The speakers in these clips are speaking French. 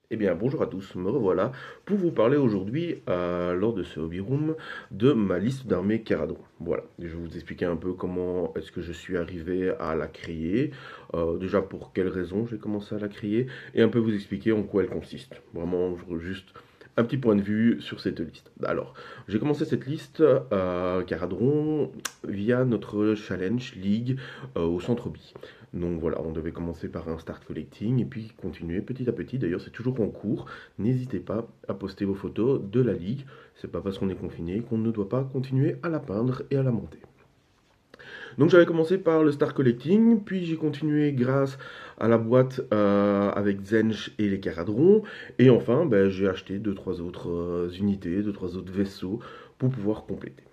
Eh bien, bonjour à tous, me revoilà pour vous parler aujourd'hui, lors de ce hobby room, de ma liste d'armées Caradon. Voilà, je vais vous expliquer un peu comment est-ce que je suis arrivé à la créer, déjà pour quelles raisons j'ai commencé à la créer, et un peu vous expliquer en quoi elle consiste. Vraiment, juste un petit point de vue sur cette liste. Alors, j'ai commencé cette liste Caradron via notre challenge League au Centre Bi. Donc voilà, on devait commencer par un start collecting et puis continuer petit à petit. D'ailleurs, c'est toujours en cours. N'hésitez pas à poster vos photos de la ligue. C'est pas parce qu'on est confiné qu'on ne doit pas continuer à la peindre et à la monter. Donc j'avais commencé par le start collecting, puis j'ai continué grâce à la boîte avec Zench et les Caradrons. Et enfin, ben, j'ai acheté deux trois autres unités, deux trois autres vaisseaux pour pouvoir compléter.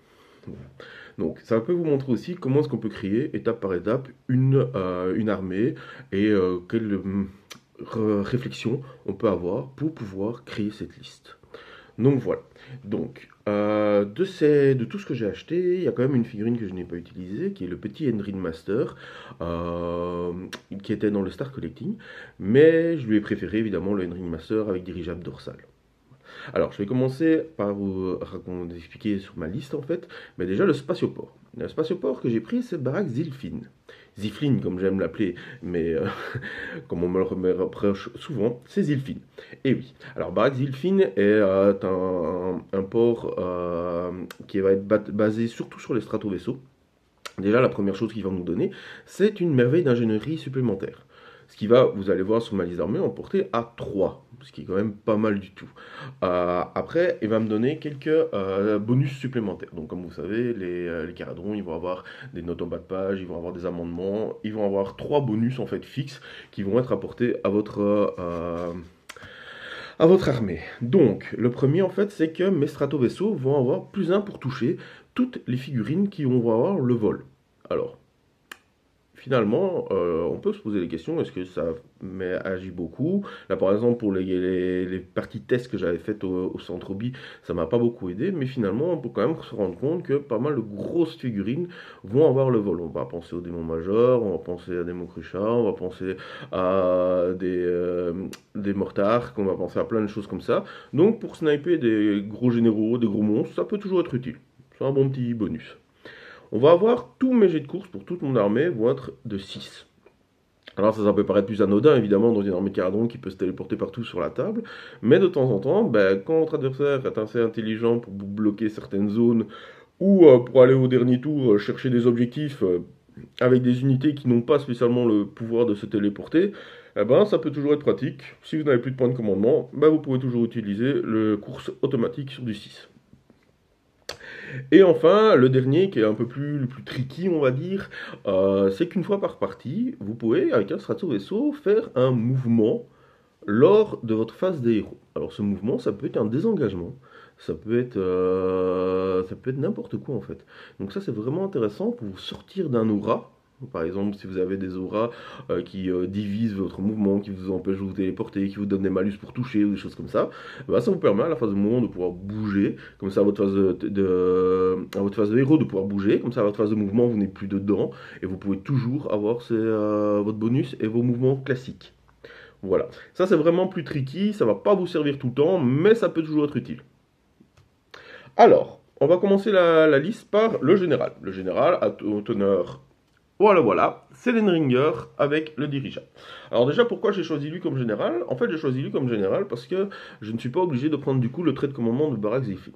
Voilà. Donc ça peut vous montrer aussi comment est-ce qu'on peut créer étape par étape une armée et quelle réflexion on peut avoir pour pouvoir créer cette liste. Donc voilà. Donc de tout ce que j'ai acheté, il y a quand même une figurine que je n'ai pas utilisée, qui est le petit Endrin Master, euh, qui était dans le Star Collecting, mais je lui ai préféré évidemment le Endrin Master avec dirigeable dorsal. Alors, je vais commencer par vous expliquer sur ma liste en fait. Mais déjà, le spatioport. Le spatioport que j'ai pris, c'est Barak Zilfin. Ziflin, comme j'aime l'appeler, mais comme on me le reproche souvent, c'est Zilfin. Et oui, alors Barak Zilfin est un port qui va être basé surtout sur les stratovaisseaux. Déjà, la première chose qu'il va nous donner, c'est une merveille d'ingénierie supplémentaire. Ce qui va, vous allez voir sur ma liste d'armées, en porter à 3, ce qui est quand même pas mal du tout. Après, il va me donner quelques bonus supplémentaires. Donc, comme vous savez, les caradrons, ils vont avoir des notes en bas de page, ils vont avoir des amendements, ils vont avoir 3 bonus en fait fixes qui vont être apportés à votre armée. Donc, le premier en fait, c'est que mes stratovaisseaux vont avoir plus un pour toucher toutes les figurines qui vont avoir le vol. Alors, finalement, on peut se poser les questions, est-ce que ça agit beaucoup? Là, par exemple, pour les parties tests que j'avais faites au Centre Bi, ça m'a pas beaucoup aidé, mais finalement, on peut quand même se rendre compte que pas mal de grosses figurines vont avoir le vol. On va penser aux démons majeurs, on va penser à des Mokrisha, on va penser à des mortards, on va penser à plein de choses comme ça. Donc, pour sniper des gros généraux, des gros monstres, ça peut toujours être utile. C'est un bon petit bonus. On va avoir tous mes jets de course pour toute mon armée vont être de 6. Alors ça peut paraître plus anodin évidemment dans une armée caradon qui peut se téléporter partout sur la table, mais de temps en temps, ben, quand votre adversaire est assez intelligent pour vous bloquer certaines zones ou pour aller au dernier tour chercher des objectifs avec des unités qui n'ont pas spécialement le pouvoir de se téléporter, eh ben, ça peut toujours être pratique. Si vous n'avez plus de points de commandement, ben, vous pouvez toujours utiliser le course automatique sur du 6. Et enfin, le dernier, qui est un peu le plus tricky, on va dire, c'est qu'une fois par partie, vous pouvez, avec un strato vaisseau, faire un mouvement lors de votre phase des héros. Alors ce mouvement, ça peut être un désengagement, ça peut être n'importe quoi en fait. Donc ça, c'est vraiment intéressant pour vous sortir d'un aura. Par exemple, si vous avez des auras qui divisent votre mouvement, qui vous empêchent de vous téléporter, qui vous donnent des malus pour toucher ou des choses comme ça, bah, ça vous permet à la phase de mouvement de pouvoir bouger, comme ça à votre à votre phase de héros de pouvoir bouger, comme ça à votre phase de mouvement vous n'êtes plus dedans, et vous pouvez toujours avoir votre bonus et vos mouvements classiques. Voilà, ça c'est vraiment plus tricky, ça va pas vous servir tout le temps, mais ça peut toujours être utile. Alors, on va commencer la liste par le général. Le général a au teneur voilà, voilà, c'est l'Enringer avec le dirigeable. Alors déjà, pourquoi j'ai choisi lui comme général? En fait, j'ai choisi lui comme général parce que je ne suis pas obligé de prendre du coup le trait de commandement de Barak Zephyr.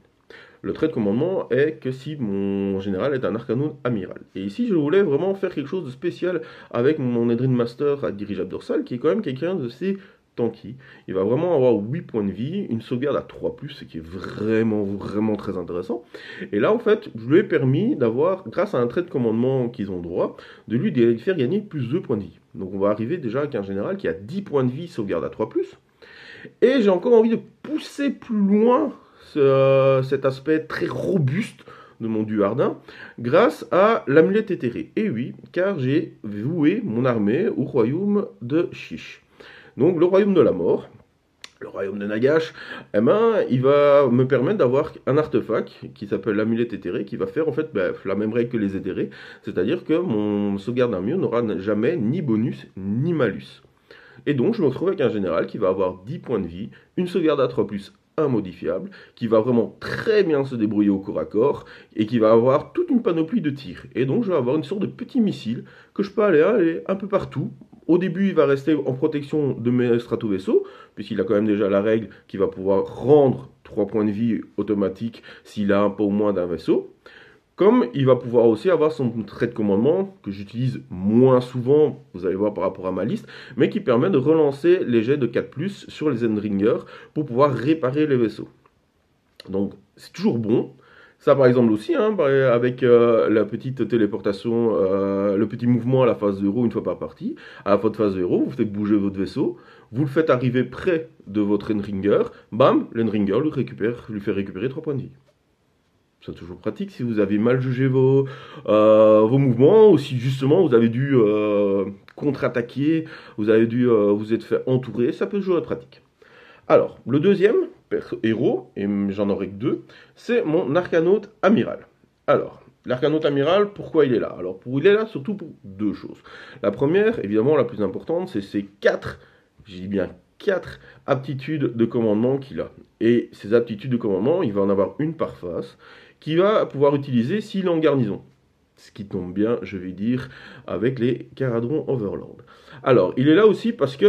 Le trait de commandement est que si mon général est un arcanon amiral. Et ici, je voulais vraiment faire quelque chose de spécial avec mon Edrin Master à dirigeable dorsal, qui est quand même quelqu'un de assez tanky. Il va vraiment avoir 8 points de vie, une sauvegarde à 3+, ce qui est vraiment, vraiment très intéressant. Et là, en fait, je lui ai permis d'avoir, grâce à un trait de commandement qu'ils ont droit, de lui faire gagner plus 2 points de vie. Donc on va arriver déjà avec un général qui a 10 points de vie, sauvegarde à 3+. Et j'ai encore envie de pousser plus loin cet aspect très robuste de mon duardin grâce à l'amulette éthérée. Et oui, car j'ai voué mon armée au royaume de Chiche. Donc le royaume de la mort, le royaume de Nagash, eh ben, il va me permettre d'avoir un artefact qui s'appelle l'amulette éthérée, qui va faire en fait la même règle que les éthérés, c'est-à-dire que mon sauvegarde d'armure n'aura jamais ni bonus ni malus. Et donc je me retrouve avec un général qui va avoir 10 points de vie, une sauvegarde à 3+, un modifiable, qui va vraiment très bien se débrouiller au corps à corps, et qui va avoir toute une panoplie de tirs. Et donc je vais avoir une sorte de petit missile que je peux aller un peu partout. Au début, il va rester en protection de mes stratovaisseaux, puisqu'il a quand même déjà la règle qui va pouvoir rendre 3 points de vie automatiques s'il a un peu au moins d'un vaisseau. Comme il va pouvoir aussi avoir son trait de commandement, que j'utilise moins souvent, vous allez voir par rapport à ma liste, mais qui permet de relancer les jets de 4+, sur les Endringers pour pouvoir réparer les vaisseaux. Donc c'est toujours bon. Ça par exemple aussi, hein, avec la petite téléportation, le petit mouvement à la phase de héros une fois par partie. À la phase de héros, vous faites bouger votre vaisseau, vous le faites arriver près de votre Endringer, bam, l'Endringer lui fait récupérer 3 points de vie. C'est toujours pratique si vous avez mal jugé vos mouvements, ou si justement vous avez dû contre-attaquer, vous avez dû vous être fait entourer, ça peut toujours être pratique. Alors, le deuxième héros, et j'en aurai que 2, c'est mon Arcanaute Amiral. Alors, l'Arcanaute Amiral, pourquoi il est là? Alors, il est là surtout pour 2 choses. La première, évidemment la plus importante, c'est ces 4, j'ai dit bien 4 aptitudes de commandement qu'il a. Et ces aptitudes de commandement, il va en avoir une par face, qu'il va pouvoir utiliser s'il est en garnison. Ce qui tombe bien, je vais dire, avec les Caradron Overlord. Alors, il est là aussi parce que,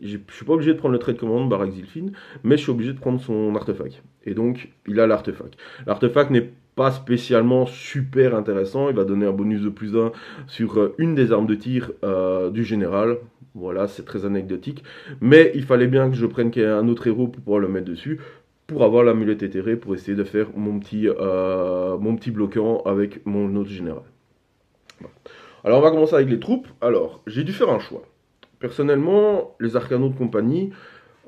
je ne suis pas obligé de prendre le trait de commande Barak Zilfin, mais je suis obligé de prendre son artefact. Et donc, il a l'artefact. L'artefact n'est pas spécialement super intéressant, il va donner un bonus de +1 sur une des armes de tir du général. Voilà, c'est très anecdotique. Mais il fallait bien que je prenne un autre héros pour pouvoir le mettre dessus, pour avoir l'amulette éthérée, pour essayer de faire mon petit bloquant avec mon autre général. Bon. Alors on va commencer avec les troupes. Alors, j'ai dû faire un choix. Personnellement, les Arcanautes de compagnie,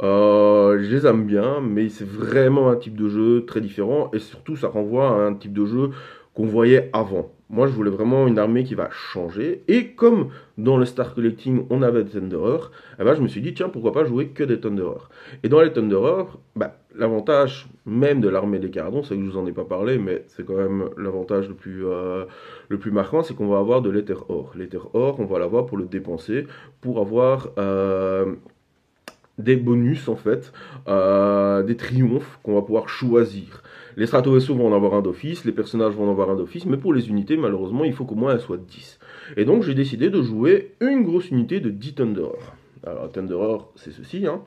je les aime bien, mais c'est vraiment un type de jeu très différent, et surtout ça renvoie à un type de jeu qu'on voyait avant. Moi je voulais vraiment une armée qui va changer, et comme dans le Star Collecting on avait des Thunderers, eh ben, je me suis dit tiens pourquoi pas jouer que des Thunderers. Et dans les Thunderers, l'avantage même de l'armée des Caradons, c'est que je vous en ai pas parlé, mais c'est quand même l'avantage le plus marquant, c'est qu'on va avoir de l'Ether Or. L'Ether Or, on va l'avoir pour le dépenser, pour avoir des bonus en fait, des triomphes qu'on va pouvoir choisir. Les stratovaisseaux vont en avoir un d'office, les personnages vont en avoir un d'office, mais pour les unités, malheureusement, il faut qu'au moins elles soient 10. Et donc j'ai décidé de jouer une grosse unité de 10 Thunderers. Alors Thunderer, c'est ceci, hein.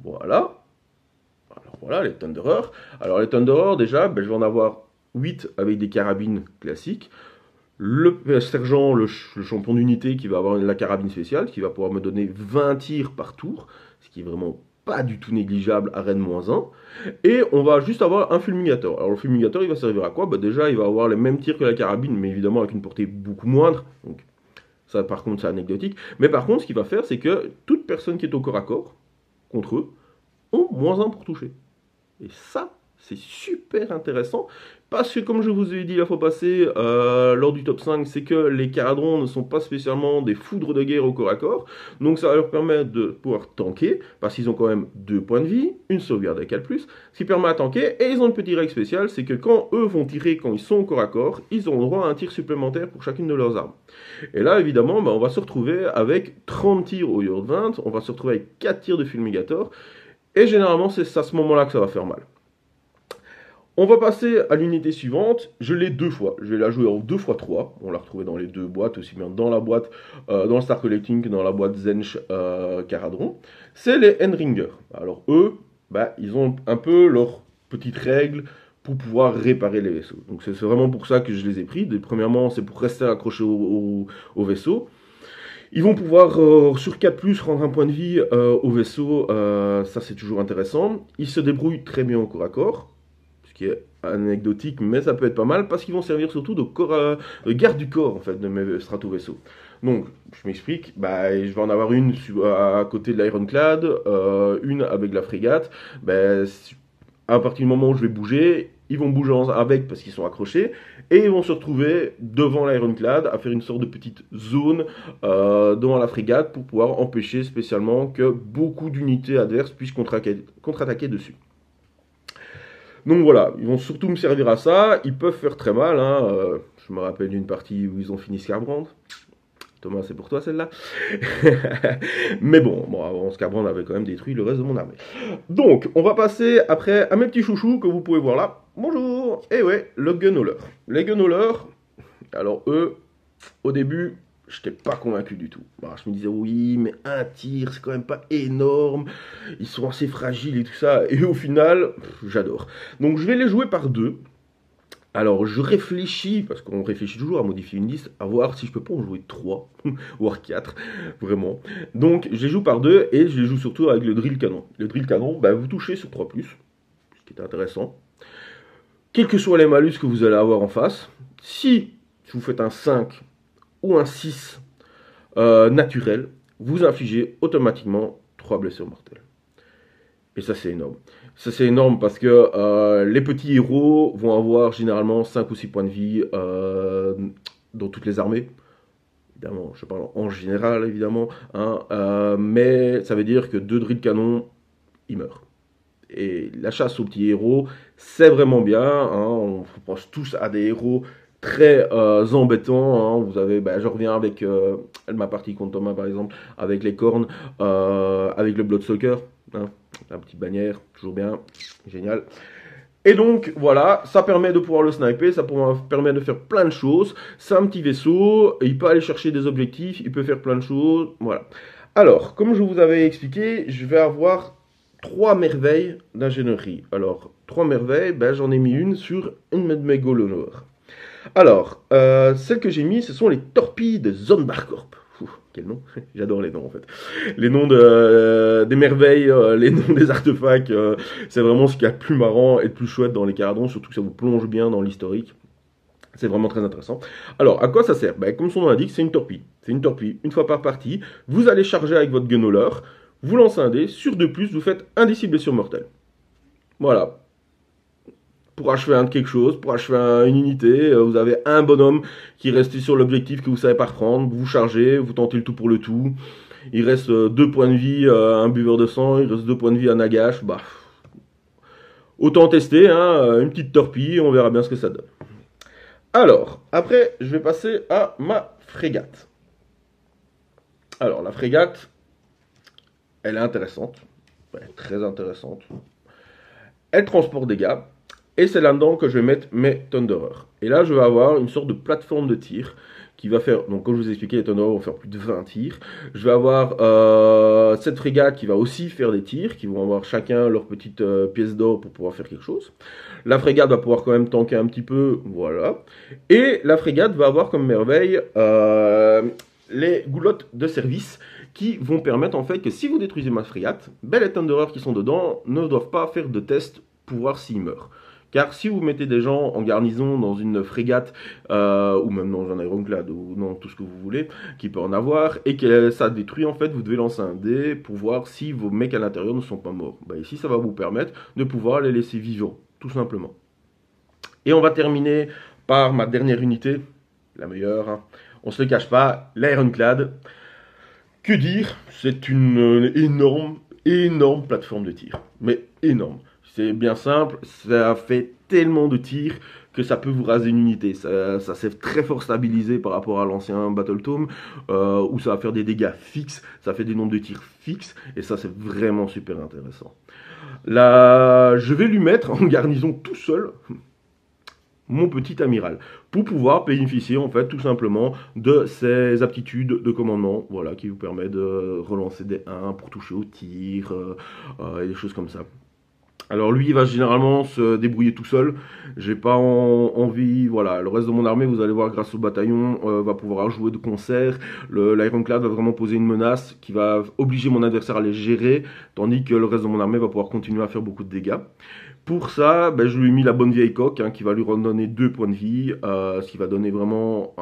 Voilà. Alors voilà les Thunderers. Alors les Thunderers, déjà, je vais en avoir 8 avec des carabines classiques. Le sergent, le champion d'unité qui va avoir la carabine spéciale, qui va pouvoir me donner 20 tirs par tour, ce qui est vraiment pas du tout négligeable à Rennes -1. Et on va juste avoir un fulminator. Alors le fulminator, il va servir à quoi? Déjà, il va avoir les mêmes tirs que la carabine, mais évidemment avec une portée beaucoup moindre. Donc ça, par contre, c'est anecdotique. Mais par contre, ce qu'il va faire, c'est que toute personne qui est au corps à corps, contre eux, ont -1 pour toucher. Et ça, c'est super intéressant, parce que comme je vous ai dit la fois passée, lors du top 5, c'est que les Caradrons ne sont pas spécialement des foudres de guerre au corps à corps, donc ça va leur permettre de pouvoir tanker, parce qu'ils ont quand même 2 points de vie, une sauvegarde avec 4+, ce qui permet à tanker, et ils ont une petite règle spéciale, c'est que quand eux vont tirer, quand ils sont au corps à corps, ils auront droit à un tir supplémentaire pour chacune de leurs armes. Et là, évidemment, on va se retrouver avec 30 tirs au lieu de 20, on va se retrouver avec 4 tirs de fulminator, et généralement, c'est à ce moment-là que ça va faire mal. On va passer à l'unité suivante, je l'ai 2 fois, je vais la jouer en 2x3, on l'a retrouvée dans les 2 boîtes, aussi bien dans la boîte, dans le Star Collecting que dans la boîte Zench Caradron, c'est les Endringers. Alors eux, ils ont un peu leurs petites règles pour pouvoir réparer les vaisseaux. Donc c'est vraiment pour ça que je les ai pris. Premièrement, c'est pour rester accroché au vaisseau. Ils vont pouvoir, sur 4+, rendre un point de vie au vaisseau, ça c'est toujours intéressant. Ils se débrouillent très bien au corps à corps, ce qui est anecdotique, mais ça peut être pas mal, parce qu'ils vont servir surtout de garde du corps, en fait, de mes stratovaisseaux. Donc, je m'explique, je vais en avoir une à côté de l'Ironclad, une avec la frégate. À partir du moment où je vais bouger, ils vont bouger avec parce qu'ils sont accrochés, et ils vont se retrouver devant l'Ironclad à faire une sorte de petite zone devant la frégate pour pouvoir empêcher spécialement que beaucoup d'unités adverses puissent contre-attaquer dessus. Donc voilà, ils vont surtout me servir à ça, ils peuvent faire très mal, hein. Je me rappelle d'une partie où ils ont fini Scarbrand. Thomas, c'est pour toi celle-là. Mais bon, avant Scabran, on avait quand même détruit le reste de mon armée. Donc, on va passer après à mes petits chouchous que vous pouvez voir là. Bonjour. Et ouais, le Gunhauler. Les Gunhaulers, alors eux, au début, je n'étais pas convaincu du tout. Alors, je me disais, oui, mais un tir, c'est quand même pas énorme. Ils sont assez fragiles et tout ça. Et au final, j'adore. Donc, je vais les jouer par deux. Alors, je réfléchis, parce qu'on réfléchit toujours à modifier une liste, à voir si je peux pas en jouer 3, voire 4, vraiment. Donc, je les joue par deux, et je les joue surtout avec le drill canon. Le drill canon, bah, vous touchez sur 3+, ce qui est intéressant. Quels que soient les malus que vous allez avoir en face, si vous faites un 5 ou un 6 naturel, vous infligez automatiquement 3 blessures mortelles. Et ça, c'est énorme. Ça, c'est énorme parce que les petits héros vont avoir généralement 5 ou 6 points de vie dans toutes les armées. Évidemment, je parle en général, évidemment. Hein, mais ça veut dire que 2 drills canon, ils meurent. Et la chasse aux petits héros, c'est vraiment bien. Hein, on pense tous à des héros très embêtants. Hein. Vous avez, je reviens avec ma partie contre Thomas, par exemple, avec les cornes, avec le Bloodsucker. Hein, la petite bannière, toujours bien, génial. Et donc voilà, ça permet de pouvoir le sniper, ça permet de faire plein de choses. C'est un petit vaisseau, il peut aller chercher des objectifs, il peut faire plein de choses, voilà. Alors, comme je vous avais expliqué, je vais avoir 3 merveilles d'ingénierie. Alors, 3 merveilles, j'en ai mis une sur une de mes Gunhaulers. Alors, celles que j'ai mis, ce sont les torpilles de Zonbarkorp. Quel nom? J'adore les noms en fait. Les noms des merveilles, les noms des artefacts, c'est vraiment ce qu'il y a de plus marrant et de plus chouette dans les Caradons, surtout que ça vous plonge bien dans l'historique. C'est vraiment très intéressant. Alors, à quoi ça sert? Comme son nom l'indique, c'est une torpille. C'est une torpille, une fois par partie. Vous allez charger avec votre Gunhauler, vous lancez un dé, sur 2+, vous faites un d 6 blessures mortelles. Voilà. Pour achever un de quelque chose, pour achever une unité, vous avez un bonhomme qui reste sur l'objectif que vous savez pas reprendre, vous chargez, vous tentez le tout pour le tout. Il reste 2 points de vie à un buveur de sang, il reste 2 points de vie à Nagash, autant tester, hein, une petite torpille, on verra bien ce que ça donne. Alors, après, je vais passer à ma frégate. Alors, la frégate, elle est intéressante, très intéressante. Elle transporte des gars. Et c'est là-dedans que je vais mettre mes Thunderers. Et là, je vais avoir une sorte de plateforme de tir qui va faire, donc comme je vous ai expliqué, les Thunderers vont faire plus de 20 tirs. Je vais avoir cette frégate qui va aussi faire des tirs, qui vont avoir chacun leur petite pièce d'or pour pouvoir faire quelque chose. La frégate va pouvoir quand même tanker un petit peu, voilà. Et la frégate va avoir comme merveille les goulottes de service qui vont permettre en fait que si vous détruisez ma frégate, les Thunderers qui sont dedans ne doivent pas faire de test pour voir s'ils meurent. Car si vous mettez des gens en garnison dans une frégate, ou même dans un ironclad, ou dans tout ce que vous voulez, qui peut en avoir, et que ça détruit, en fait, vous devez lancer un dé pour voir si vos mecs à l'intérieur ne sont pas morts. Ici, ça va vous permettre de pouvoir les laisser vivants, tout simplement. Et on va terminer par ma dernière unité, la meilleure, hein. On se le cache pas, l'ironclad. Que dire? C'est une énorme plateforme de tir. Mais énorme. C'est bien simple, ça fait tellement de tirs que ça peut vous raser une unité. Ça s'est très fort stabilisé par rapport à l'ancien Battletome, où ça va faire des dégâts fixes, ça fait des nombres de tirs fixes, et ça c'est vraiment super intéressant. Là, je vais lui mettre en garnison tout seul mon petit amiral, pour pouvoir bénéficier en fait tout simplement de ses aptitudes de commandement, voilà, qui vous permet de relancer des 1 pour toucher au tir, et des choses comme ça. Alors lui, il va généralement se débrouiller tout seul. J'ai pas envie, voilà. Le reste de mon armée, vous allez voir, grâce au bataillon, va pouvoir jouer de concert. L'Ironclad va vraiment poser une menace qui va obliger mon adversaire à les gérer, tandis que le reste de mon armée va pouvoir continuer à faire beaucoup de dégâts. Pour ça, je lui ai mis la bonne vieille coque, hein, qui va lui redonner 2 points de vie, ce qui va donner vraiment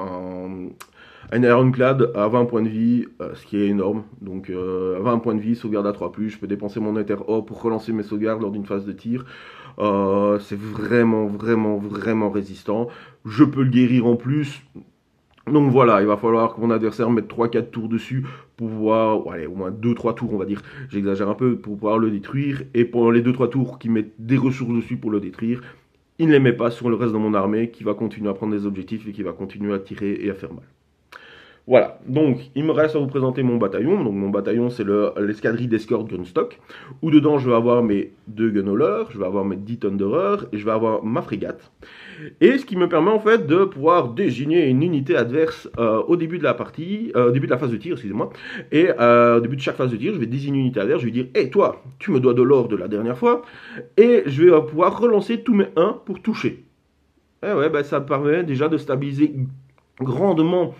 un Ironclad à 20 points de vie, ce qui est énorme. Donc 20 points de vie, sauvegarde à 3+, je peux dépenser mon Ether Or pour relancer mes sauvegardes lors d'une phase de tir. C'est vraiment résistant. Je peux le guérir en plus. Donc voilà, il va falloir que mon adversaire mette 3-4 tours dessus pour pouvoir, allez, au moins 2-3 tours on va dire, j'exagère un peu, pour pouvoir le détruire. Et pendant les 2-3 tours qui mettent des ressources dessus pour le détruire, il ne les met pas sur le reste de mon armée qui va continuer à prendre des objectifs et qui va continuer à tirer et à faire mal. Voilà, donc il me reste à vous présenter mon bataillon. Donc mon bataillon, c'est l'escadrille d'escorte Gunstock, où dedans je vais avoir mes 2 gunhaulers, je vais avoir mes 10 thunderers, et je vais avoir ma frégate. Et ce qui me permet en fait de pouvoir désigner une unité adverse au début de la partie, au début de la phase de tir, excusez-moi. Et au début de chaque phase de tir, je vais désigner une unité adverse, je vais dire, hé toi, tu me dois de l'or de la dernière fois, et je vais pouvoir relancer tous mes 1 pour toucher. Et ouais, bah, ça me permet déjà de stabiliser grandement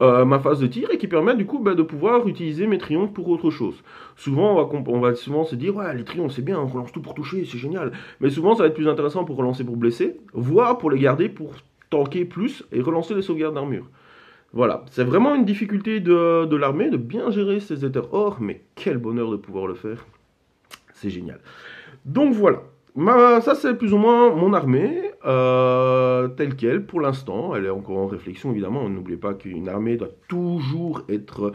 ma phase de tir et qui permet du coup de pouvoir utiliser mes triomphes pour autre chose. Souvent on va souvent se dire ouais les triomphes c'est bien, on relance tout pour toucher, c'est génial. Mais souvent ça va être plus intéressant pour relancer pour blesser, voire pour les garder pour tanker plus et relancer les sauvegardes d'armure. Voilà, c'est vraiment une difficulté de l'armée de bien gérer ces éthers or, mais quel bonheur de pouvoir le faire. C'est génial. Donc voilà, ça c'est plus ou moins mon armée, telle qu'elle pour l'instant. Elle est encore en réflexion évidemment. N'oubliez pas qu'une armée doit toujours être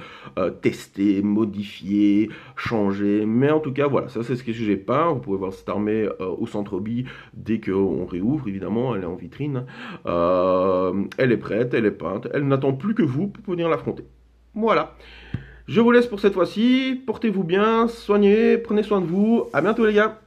testée, modifiée, changée. Mais en tout cas voilà, ça c'est ce que j'ai peint. Vous pouvez voir cette armée au centre hobby dès qu'on réouvre évidemment. Elle est en vitrine. Elle est prête, elle est peinte. Elle n'attend plus que vous pour venir l'affronter. Voilà. Je vous laisse pour cette fois-ci. Portez-vous bien, soignez, prenez soin de vous. À bientôt les gars.